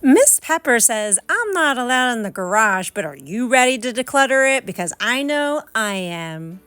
Miss Pepper says, I'm not allowed in the garage, but are you ready to declutter it? Because I know I am.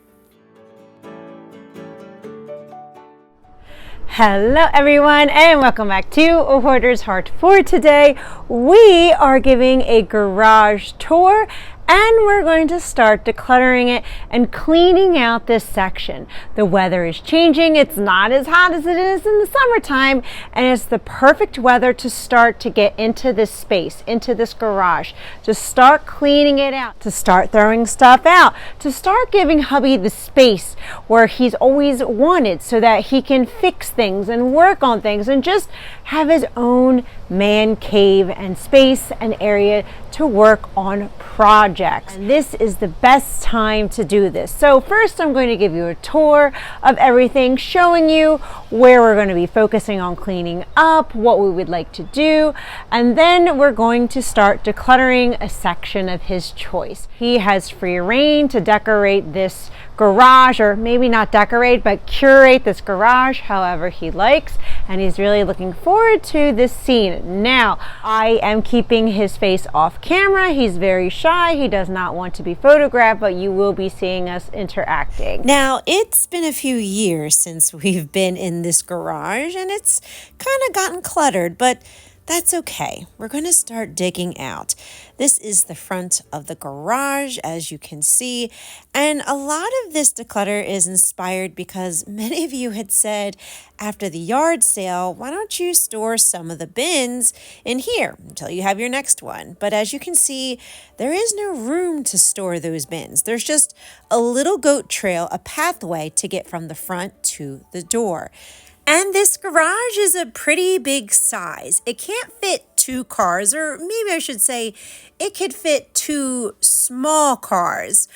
Hello everyone and welcome back to A Hoarder's Heart. For today, we are giving a garage tour and we're going to start decluttering it and cleaning out this section. The weather is changing. It's not as hot as it is in the summertime, and it's the perfect weather to start to get into this space, into this garage, to start cleaning it out, to start throwing stuff out, to start giving hubby the space where he's always wanted so that he can fix things and work on things and just have his own man cave and space and area to work on projects. And this is the best time to do this. So first I'm going to give you a tour of everything, showing you where we're going to be focusing on cleaning up, what we would like to do, and then we're going to start decluttering a section of his choice. He has free reign to decorate this garage, or maybe not decorate, but curate this garage however he likes, and he's really looking forward to this scene. Now, I am keeping his face off camera. He's very shy. He does not want to be photographed, but you will be seeing us interacting. Now, it's been a few years since we've been in this garage, and it's kind of gotten cluttered, but that's okay. We're going to start digging out. This is the front of the garage, as you can see. And a lot of this declutter is inspired because many of you had said after the yard sale, why don't you store some of the bins in here until you have your next one? But as you can see, there is no room to store those bins. There's just a little goat trail, a pathway to get from the front to the door. And this garage is a pretty big size. It can't fit 2 cars, or maybe I should say it could fit 2 small cars.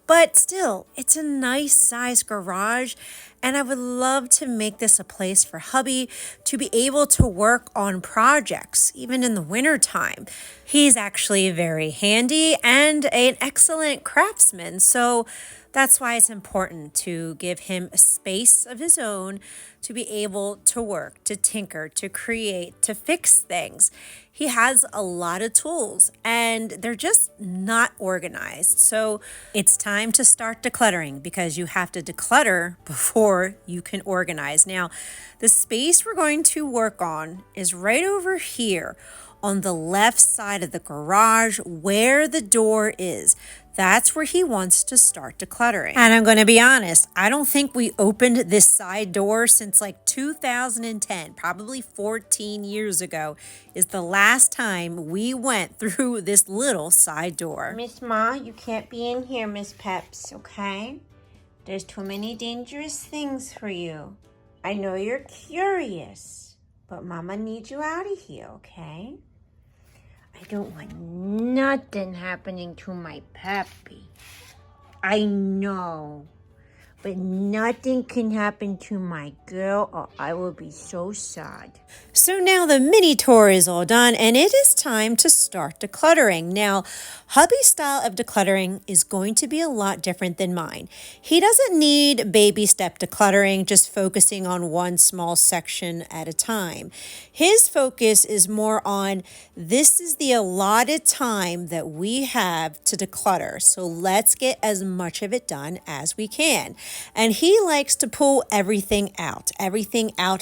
But still, it's a nice size garage, and I would love to make this a place for hubby to be able to work on projects, even in the winter time. He's actually very handy and an excellent craftsman, so that's why it's important to give him a space of his own to be able to work, to tinker, to create, to fix things. He has a lot of tools and they're just not organized. So it's time to start decluttering because you have to declutter before you can organize. Now, the space we're going to work on is right over here on the left side of the garage where the door is. That's where he wants to start decluttering. And I'm going to be honest, I don't think we opened this side door since like 2010, probably 14 years ago is the last time we went through this little side door. Miss Ma, you can't be in here, Miss Peps, okay? There's too many dangerous things for you. I know you're curious, but Mama needs you out of here, okay? I don't want nothing happening to my puppy. I know, but nothing can happen to my girl or I will be so sad. So now the mini tour is all done and it is time to start decluttering. Now, hubby's style of decluttering is going to be a lot different than mine. He doesn't need baby step decluttering, just focusing on one small section at a time. His focus is more on this is the allotted time that we have to declutter. So let's get as much of it done as we can. And he likes to pull everything out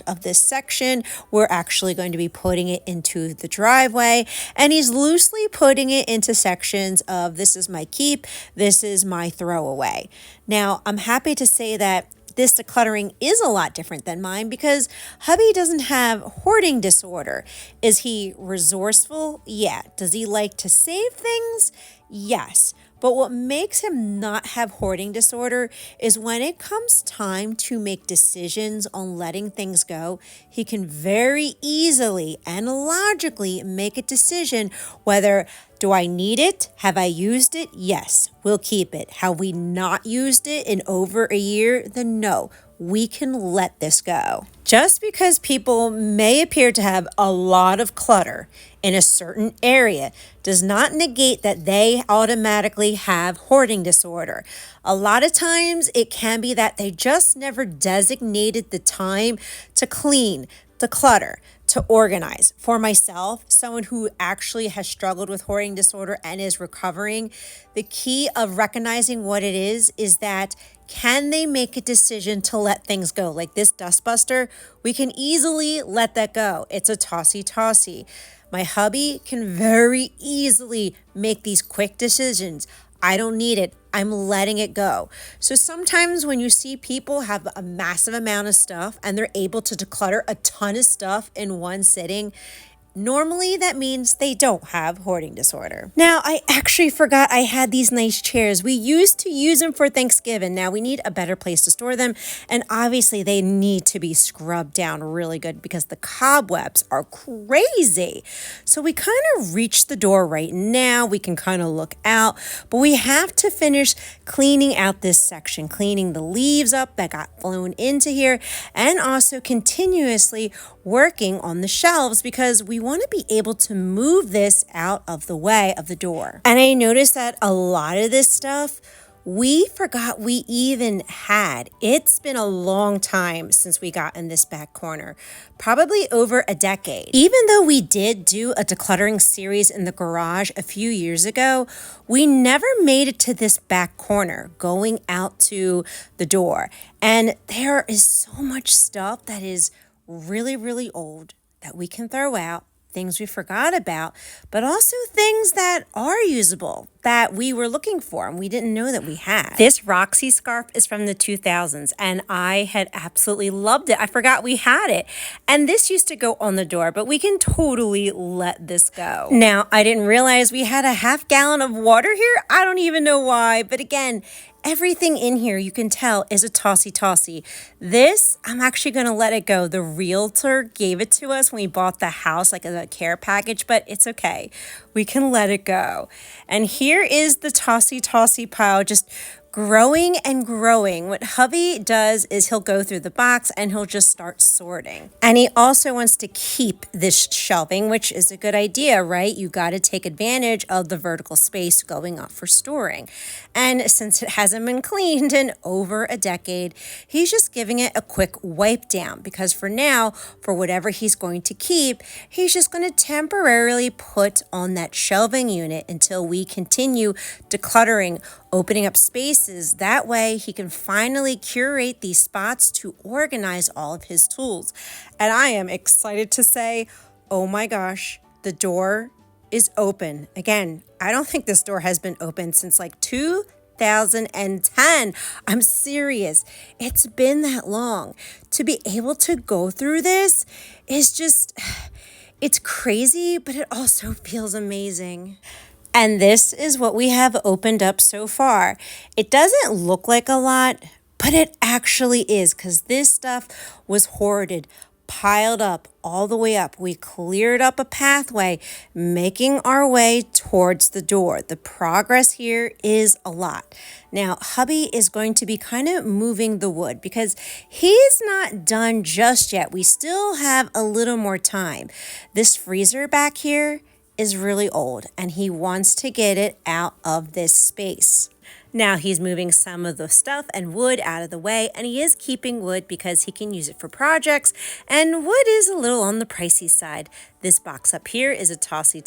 of this section. We're actually going to be putting it into the driveway, and he's loosely putting it into sections of this is my keep, this is my throwaway. Now, I'm happy to say that this decluttering is a lot different than mine because hubby doesn't have hoarding disorder. Is he resourceful? Yeah. Does he like to save things? Yes. But what makes him not have hoarding disorder is when it comes time to make decisions on letting things go, he can very easily and logically make a decision whether do I need it? Have I used it? Yes, we'll keep it. Have we not used it in over a year? Then no, we can let this go. Just because people may appear to have a lot of clutter in a certain area does not negate that they automatically have hoarding disorder. A lot of times it can be that they just never designated the time to clean, to clutter, to organize. For myself, someone who actually has struggled with hoarding disorder and is recovering, the key of recognizing what it is that can they make a decision to let things go? Like this dustbuster, we can easily let that go. It's a tossy. My hubby can very easily make these quick decisions. I don't need it. I'm letting it go. So sometimes when you see people have a massive amount of stuff and they're able to declutter a ton of stuff in one sitting, normally that means they don't have hoarding disorder. Now, I actually forgot I had these nice chairs. We used to use them for Thanksgiving. Now we need a better place to store them. And obviously they need to be scrubbed down really good because the cobwebs are crazy. So we kind of reached the door right now. We can kind of look out, but we have to finish cleaning out this section, cleaning the leaves up that got blown into here, and also continuously working on the shelves because we want to be able to move this out of the way of the door. And I noticed that a lot of this stuff we forgot we even had. It's been a long time since we got in this back corner, probably over a decade. Even though we did do a decluttering series in the garage a few years ago, we never made it to this back corner going out to the door. And there is so much stuff that is really old that we can throw out, things we forgot about, but also things that are usable that we were looking for and we didn't know that we had. This Roxy scarf is from the 2000s and I had absolutely loved it. I forgot we had it. And this used to go on the door, but we can totally let this go. Now, I didn't realize we had a half gallon of water here. I don't even know why, but again, everything in here you can tell is a tossy. This, I'm actually going to let it go. The realtor gave it to us when we bought the house, like a care package, but it's okay. We can let it go. And here is the tossy pile just growing and growing. What hubby does is he'll go through the box and he'll just start sorting. And he also wants to keep this shelving, which is a good idea, right? You got to take advantage of the vertical space going up for storing. And since it hasn't been cleaned in over a decade, he's just giving it a quick wipe down because for now, for whatever he's going to keep, he's just going to temporarily put on that shelving unit until we continue decluttering, opening up spaces. That way he can finally curate these spots to organize all of his tools. And I am excited to say, oh my gosh, the door is open. Again, I don't think this door has been open since like 2010. I'm serious. It's been that long. To be able to go through this is just, it's crazy, but it also feels amazing. And this is what we have opened up so far. It doesn't look like a lot, but it actually is because this stuff was hoarded, piled up all the way up. We cleared up a pathway, making our way towards the door. The progress here is a lot. Now, hubby is going to be kind of moving the wood because he's not done just yet. We still have a little more time. This freezer back here is really old and he wants to get it out of this space. Now he's moving some of the stuff and wood out of the way, and he is keeping wood because he can use it for projects, and wood is a little on the pricey side. This box up here is a tossy,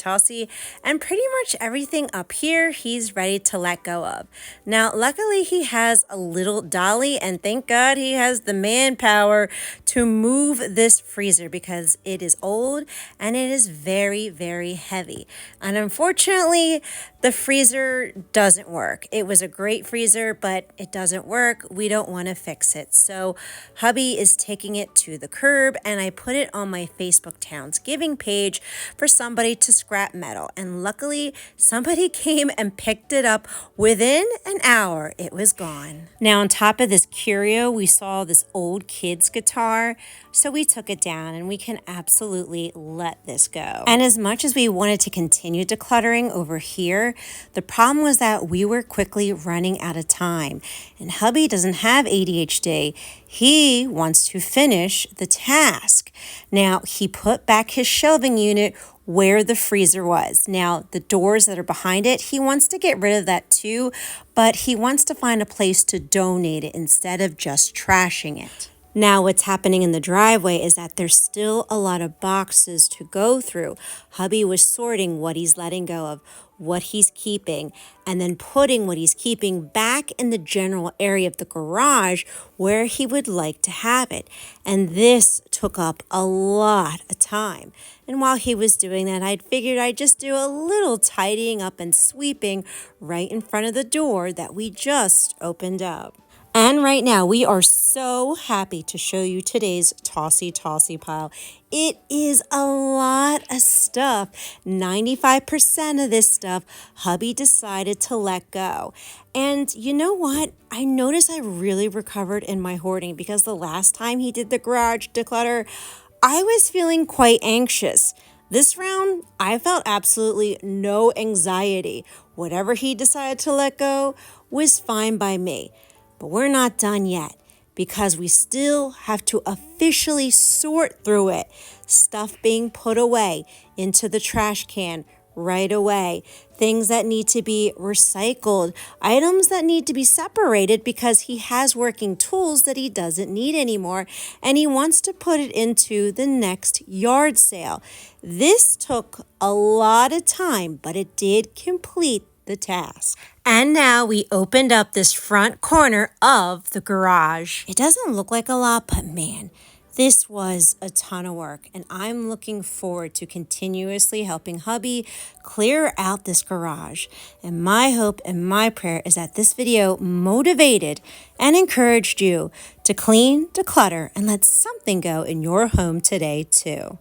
and pretty much everything up here he's ready to let go of. Now, luckily he has a little dolly, and thank God he has the manpower to move this freezer because it is old and it is very heavy. And unfortunately, the freezer doesn't work. It was a great freezer, but it doesn't work. We don't want to fix it. So hubby is taking it to the curb, and I put it on my Facebook Townsgiving page for somebody to scrap metal. And luckily, somebody came and picked it up within an hour. It was gone. Now, on top of this curio, we saw this old kid's guitar. So we took it down, and we can absolutely let this go. And as much as we wanted to continue decluttering over here, the problem was that we were quickly running out of time. And hubby doesn't have ADHD. He wants to finish the task. Now, he put back his shelving unit where the freezer was. Now, the doors that are behind it, he wants to get rid of that too, but he wants to find a place to donate it instead of just trashing it. Now, what's happening in the driveway is that there's still a lot of boxes to go through. Hubby was sorting what he's letting go of, what he's keeping, and then putting what he's keeping back in the general area of the garage where he would like to have it. And this took up a lot of time. And while he was doing that, I'd figured I'd just do a little tidying up and sweeping right in front of the door that we just opened up. And right now, we are so happy to show you today's tossy pile. It is a lot of stuff. 95% of this stuff, Hubby decided to let go. And you know what? I noticed I really recovered in my hoarding because the last time he did the garage declutter, I was feeling quite anxious. This round, I felt absolutely no anxiety. Whatever he decided to let go was fine by me. But we're not done yet because we still have to officially sort through it. Stuff being put away into the trash can right away. Things that need to be recycled. Items that need to be separated because he has working tools that he doesn't need anymore and he wants to put it into the next yard sale. This took a lot of time, but it did complete the task. And now we opened up this front corner of the garage. It doesn't look like a lot, but man, this was a ton of work, and I'm looking forward to continuously helping Hubby clear out this garage. And my hope and my prayer is that this video motivated and encouraged you to clean, declutter, and let something go in your home today too.